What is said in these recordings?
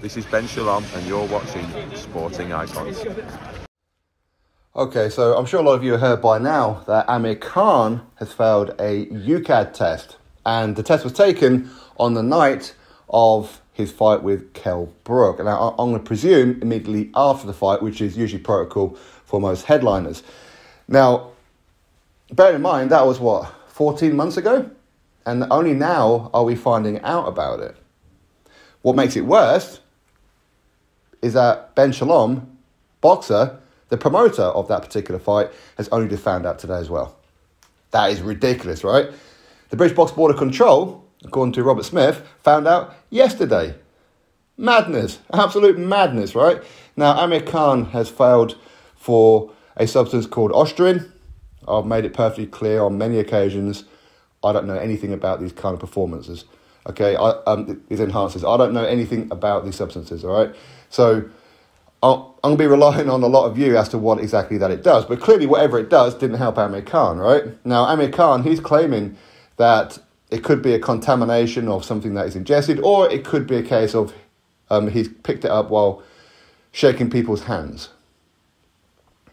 This is Ben Shalom, and you're watching Sporting Icons. Okay, so I'm sure a lot of you have heard by now that Amir Khan has failed a UKAD test. And the test was taken on the night of his fight with Kell Brook. And I'm going to presume immediately after the fight, which is usually protocol for most headliners. Now, bear in mind, that was 14 months ago? And only now are we finding out about it. What makes it worse is that Ben Shalom, boxer, the promoter of that particular fight, has only just found out today as well. That is ridiculous, right? The British Box Board of Control, according to Robert Smith, found out yesterday. Madness, absolute madness, right? Now, Amir Khan has failed for a substance called Ostrin. I've made it perfectly clear on many occasions, I don't know anything about these kind of performances. Okay, these enhancers. I don't know anything about these substances, all right? So I'm going to be relying on a lot of you as to what exactly that it does. But clearly, whatever it does didn't help Amir Khan, right? Now, Amir Khan, he's claiming that it could be a contamination of something that is ingested, or it could be a case of he's picked it up while shaking people's hands.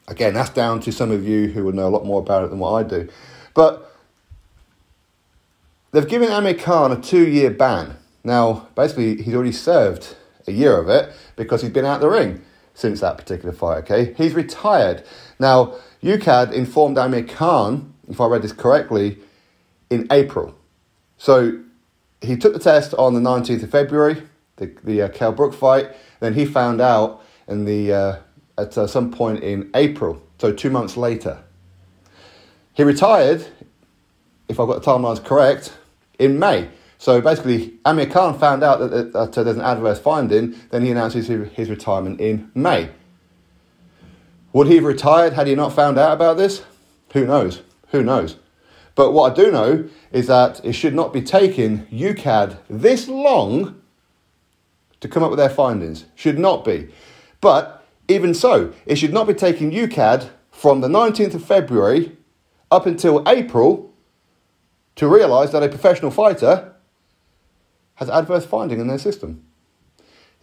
Again, that's down to some of you who would know a lot more about it than what I do. But they've given Amir Khan a 2-year ban. Now, basically, he's already served a year of it because he's been out the ring since that particular fight, okay? He's retired. Now, UKAD informed Amir Khan, if I read this correctly, in April. So he took the test on the 19th of February, the Kell Brook fight. Then he found out at some point in April, so 2 months later. He retired, if I've got the timelines correct, in May. So basically, Amir Khan found out that there's an adverse finding, then he announces his retirement in May. Would he have retired had he not found out about this? Who knows? Who knows? But what I do know is that it should not be taking UKAD this long to come up with their findings. Should not be. But even so, it should not be taking UKAD from the 19th of February up until April to realise that a professional fighter has adverse finding in their system.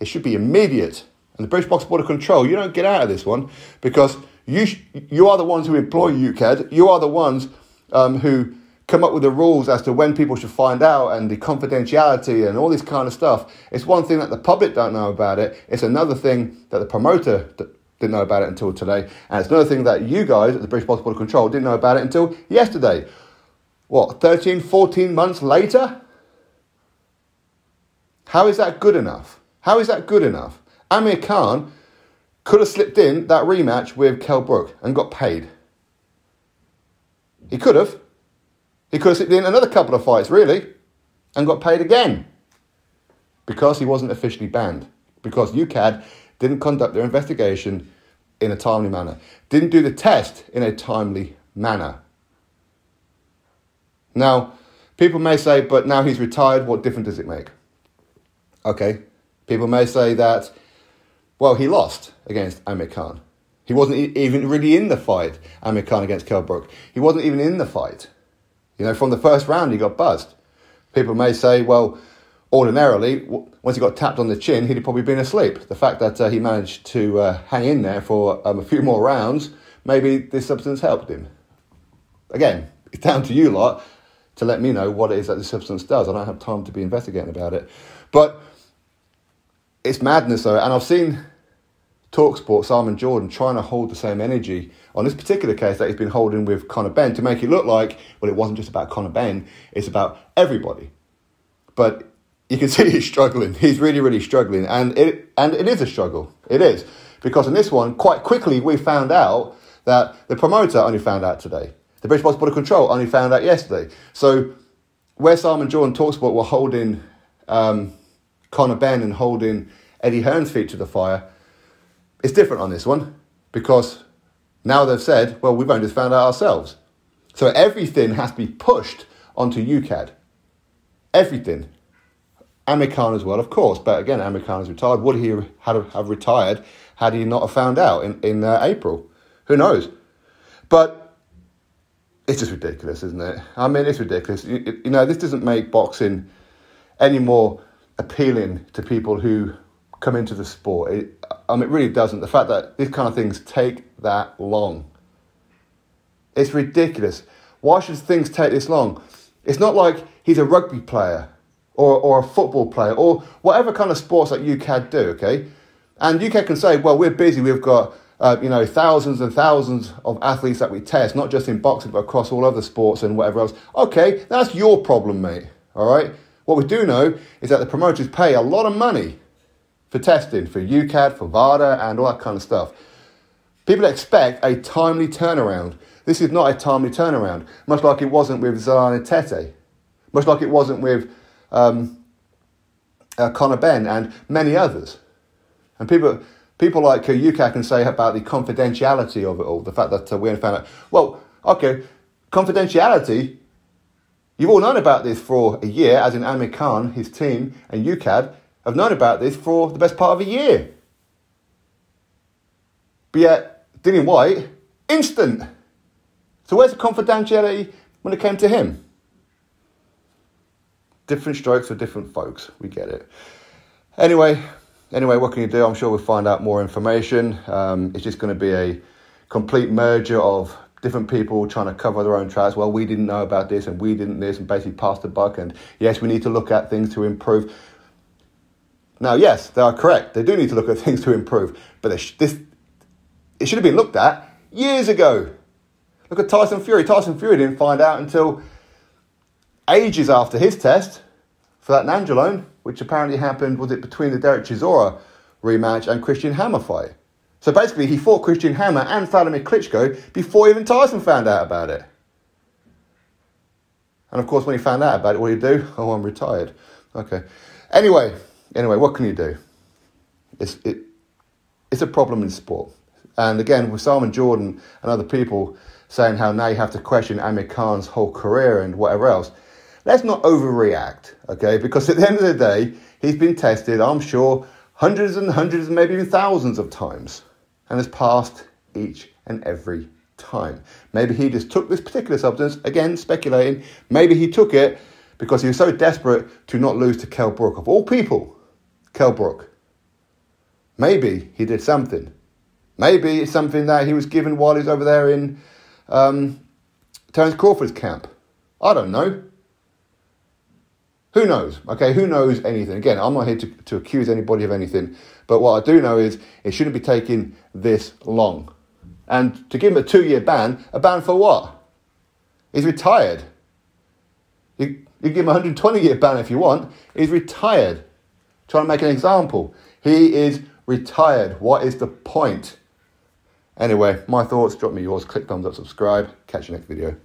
It should be immediate. And the British Box Board of Control, you don't get out of this one because you are the ones who employ UKAD. You are the ones who come up with the rules as to when people should find out and the confidentiality and all this kind of stuff. It's one thing that the public don't know about it. It's another thing that the promoter didn't know about it until today. And it's another thing that you guys at the British Box Board of Control didn't know about it until yesterday. 13, 14 months later? How is that good enough? How is that good enough? Amir Khan could have slipped in that rematch with Kell Brook and got paid. He could have. He could have slipped in another couple of fights, really, and got paid again. Because he wasn't officially banned. Because UKAD didn't conduct their investigation in a timely manner. Didn't do the test in a timely manner. Now, people may say, but now he's retired, what difference does it make? Okay, people may say that, well, he lost against Amir Khan. He wasn't even really in the fight, Amir Khan against Kell Brook. He wasn't even in the fight. You know, from the first round, he got buzzed. People may say, well, ordinarily, once he got tapped on the chin, he'd have probably been asleep. The fact that he managed to hang in there for a few more rounds, maybe this substance helped him. Again, it's down to you lot to let me know what it is that this substance does. I don't have time to be investigating about it. But it's madness, though. And I've seen TalkSport, Simon Jordan, trying to hold the same energy on this particular case that he's been holding with Conor Benn to make it look like, well, it wasn't just about Conor Benn, it's about everybody. But you can see he's struggling. He's really, really struggling. And it is a struggle. It is. Because in this one, quite quickly, we found out that the promoter only found out today. The British Box Board of Control only found out yesterday. So where Simon Jordan TalkSport were holding Conor Benn and holding Eddie Hearn's feet to the fire, it's different on this one because now they've said, well, we've only just found out ourselves. So everything has to be pushed onto UKAD. Everything. Amir Khan as well, of course. But again, Amir Khan is retired. Would he have retired had he not have found out in April? Who knows? But it's just ridiculous, isn't it? I mean, it's ridiculous. You know, this doesn't make boxing any more appealing to people who come into the sport. It really doesn't. The fact that these kind of things take that long. It's ridiculous. Why should things take this long? It's not like he's a rugby player or a football player or whatever kind of sports that UCAD do, okay? And UCAD can say, well, we're busy. We've got, thousands and thousands of athletes that we test, not just in boxing, but across all other sports and whatever else. Okay, that's your problem, mate, all right? What we do know is that the promoters pay a lot of money for testing, for UCAD, for VADA, and all that kind of stuff. People expect a timely turnaround. This is not a timely turnaround, much like it wasn't with Zolani Tete, much like it wasn't with Conor Benn and many others. And people like UCAD can say about the confidentiality of it all, the fact that we haven't found out. Well, okay, confidentiality, you've all known about this for a year, as in Amir Khan, his team, and UCAD have known about this for the best part of a year. But yet, Dillian Whyte, instant. So where's the confidentiality when it came to him? Different strokes for different folks. We get it. Anyway, what can you do? I'm sure we'll find out more information. It's just going to be a complete merger of different people trying to cover their own tracks. Well, we didn't know about this and we didn't this, and basically pass the buck. And yes, we need to look at things to improve. Now, yes, they are correct. They do need to look at things to improve. But it should have been looked at years ago. Look at Tyson Fury. Tyson Fury didn't find out until ages after his test for that Nandrolone, which apparently happened, was it between the Derek Chisora rematch and Christian Hammer fight? So basically, he fought Christian Hammer and Vladimir Klitschko before even Tyson found out about it. And of course, when he found out about it, what did he do? Oh, I'm retired. Okay. Anyway, what can you do? It's a problem in sport. And again, with Simon Jordan and other people saying how now you have to question Amir Khan's whole career and whatever else, let's not overreact, okay? Because at the end of the day, he's been tested, I'm sure, hundreds and hundreds, maybe even thousands of times, and has passed each and every time. Maybe he just took this particular substance, again, speculating, maybe he took it because he was so desperate to not lose to Kell Brook. Of all people, Kell Brook. Maybe he did something. Maybe it's something that he was given while he was over there in Terence Crawford's camp. I don't know. Who knows? Okay, who knows anything? Again, I'm not here to accuse anybody of anything. But what I do know is it shouldn't be taking this long. And to give him a 2-year ban, a ban for what? He's retired. You give him a 120-year ban if you want. He's retired. Trying to make an example. He is retired. What is the point? Anyway, my thoughts. Drop me yours. Click thumbs up, subscribe. Catch you next video.